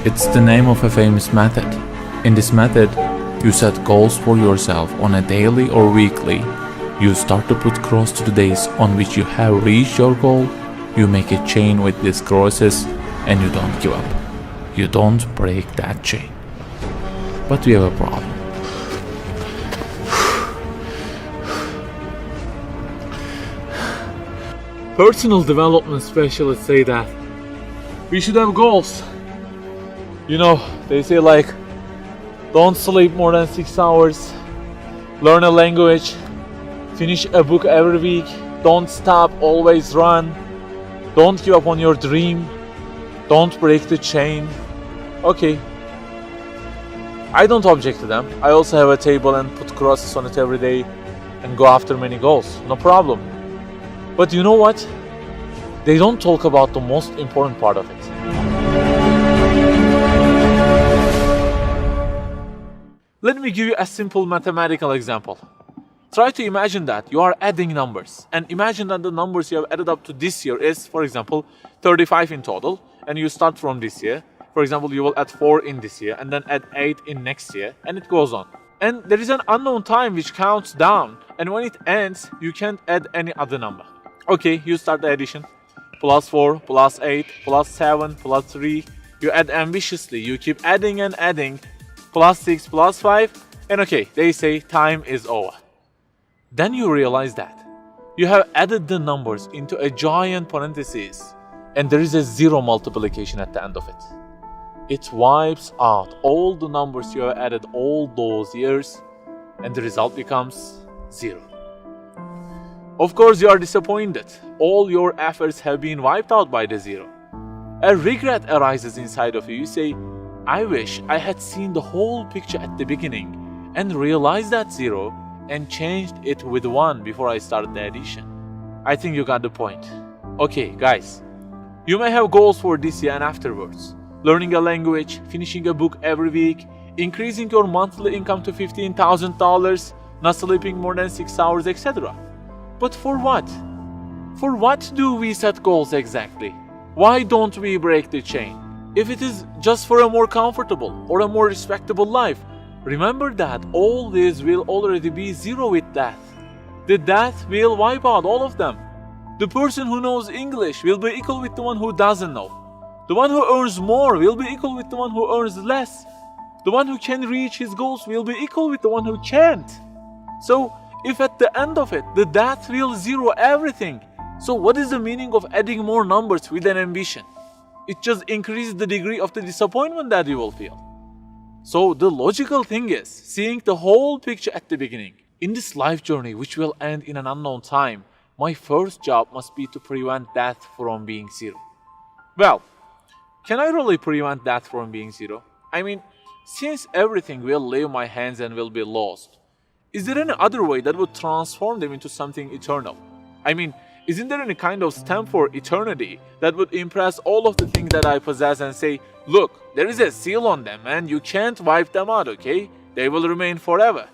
It's the name of a famous method. In this method, you set goals for yourself on a daily or weekly. You start to put cross to the days on which you have reached your goal. You make a chain with these crosses and you don't give up. You don't break that chain. But we have a problem. Personal development specialists say that we should have goals. You know, they say like, don't sleep more than 6 hours, learn a language, finish a book every week, don't stop, always run, don't give up on your dream, don't break the chain. Okay, I don't object to them. I also have a table and put crosses on it every day and go after many goals, no problem. But you know what? They don't talk about the most important part of it. Let me give you a simple mathematical example. Try to imagine that you are adding numbers, and imagine that the numbers you have added up to this year is, for example, 35 in total, and you start from this year. For example, you will add 4 in this year, and then add 8 in next year, and it goes on. And there is an unknown time which counts down, and when it ends, you can't add any other number. Okay, you start the addition. Plus 4, plus 8, plus 7, plus 3. You add ambitiously, you keep adding and adding. Plus 6, plus 5, and okay, they say time is over. Then you realize that you have added the numbers into a giant parenthesis, and there is a zero multiplication at the end of it. It wipes out all the numbers you have added all those years, and the result becomes 0. Of course, you are disappointed. All your efforts have been wiped out by the 0. A regret arises inside of you. You say, I wish I had seen the whole picture at the beginning and realized that 0 and changed it with 1 before I started the addition. I think you got the point. Okay, guys, you may have goals for this year and afterwards. Learning a language, finishing a book every week, increasing your monthly income to $15,000, not sleeping more than 6 hours, etc. But for what? For what do we set goals exactly? Why don't we break the chain? If it is just for a more comfortable or a more respectable life, remember that all this will already be 0 with death. The death will wipe out all of them. The person who knows English will be equal with the one who doesn't know. The one who earns more will be equal with the one who earns less. The one who can reach his goals will be equal with the one who can't. So, if at the end of it, the death will 0 everything, so what is the meaning of adding more numbers with an ambition? It just increases the degree of the disappointment that you will feel. So the logical thing is seeing the whole picture at the beginning. In this life journey, which will end in an unknown time, my first job must be to prevent death from being 0. Well, can I really prevent death from being 0? I mean, since everything will leave my hands and will be lost, is there any other way that would transform them into something eternal? I mean, isn't there any kind of stamp for eternity that would impress all of the things that I possess and say, look, there is a seal on them and you can't wipe them out, okay? They will remain forever.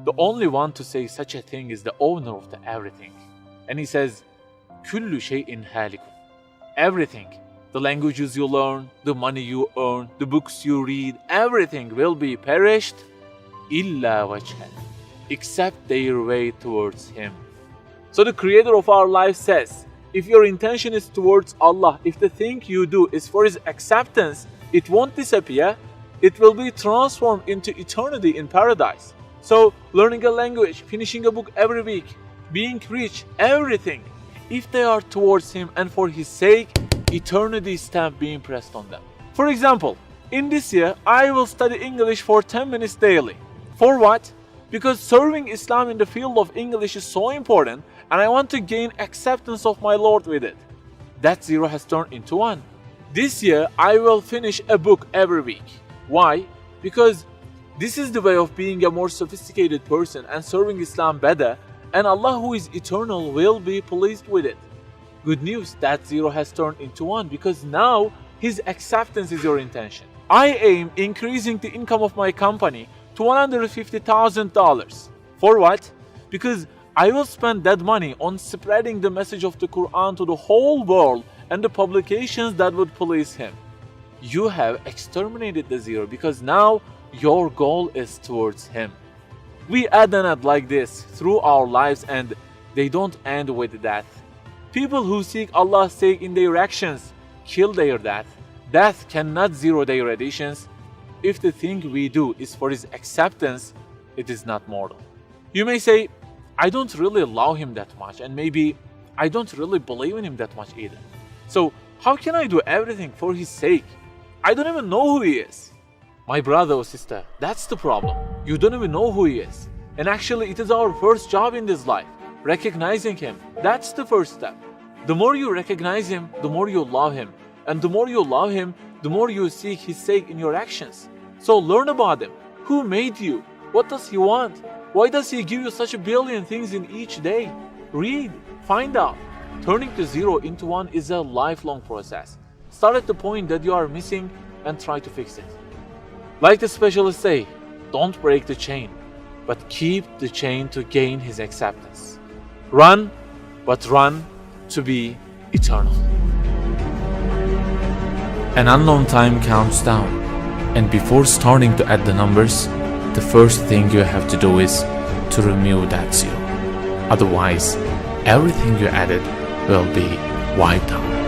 The only one to say such a thing is the owner of the everything. And he says, كُلُّ شَيْءٍ هَالِكٌ. Everything, the languages you learn, the money you earn, the books you read, everything will be perished, إِلَّا وَجْهًا, except their way towards Him. So the creator of our life says, if your intention is towards Allah, if the thing you do is for His acceptance, it won't disappear, it will be transformed into eternity in paradise. So learning a language, finishing a book every week, being rich, everything, if they are towards Him and for His sake, eternity stamp being pressed on them. For example, in this year, I will study English for 10 minutes daily. For what? Because serving Islam in the field of English is so important and I want to gain acceptance of my Lord with it. That 0 has turned into 1. This year, I will finish a book every week. Why? Because this is the way of being a more sophisticated person and serving Islam better, and Allah who is eternal will be pleased with it. Good news, that 0 has turned into 1 because now His acceptance is your intention. I aim increasing the income of my company to $150,000. For what? Because I will spend that money on spreading the message of the Quran to the whole world and the publications that would please Him. you have exterminated the zero because now your goal is towards him. We add and add like this through our lives, and they don't end with death. People who seek Allah's sake in their actions kill their death. Death cannot zero their additions. If the thing we do is for his acceptance, it is not mortal. You may say, I don't really love him that much, and maybe I don't really believe in him that much either. So how can I do everything for his sake? I don't even know who he is. My brother or sister, that's the problem. You don't even know who he is. And actually, it is our first job in this life, recognizing him. That's the first step. The more you recognize him, the more you love him. And the more you love him, the more you seek his sake in your actions. So learn about him. Who made you? What does he want? Why does he give you such a billion things in each day? Read, find out. Turning the zero into one is a lifelong process. Start at the point that you are missing and try to fix it. Like the specialists say, don't break the chain, but keep the chain to gain his acceptance. Run, but run to be eternal. An unknown time counts down, and before starting to add the numbers, the first thing you have to do is to remove that zero. Otherwise, everything you added will be wiped out.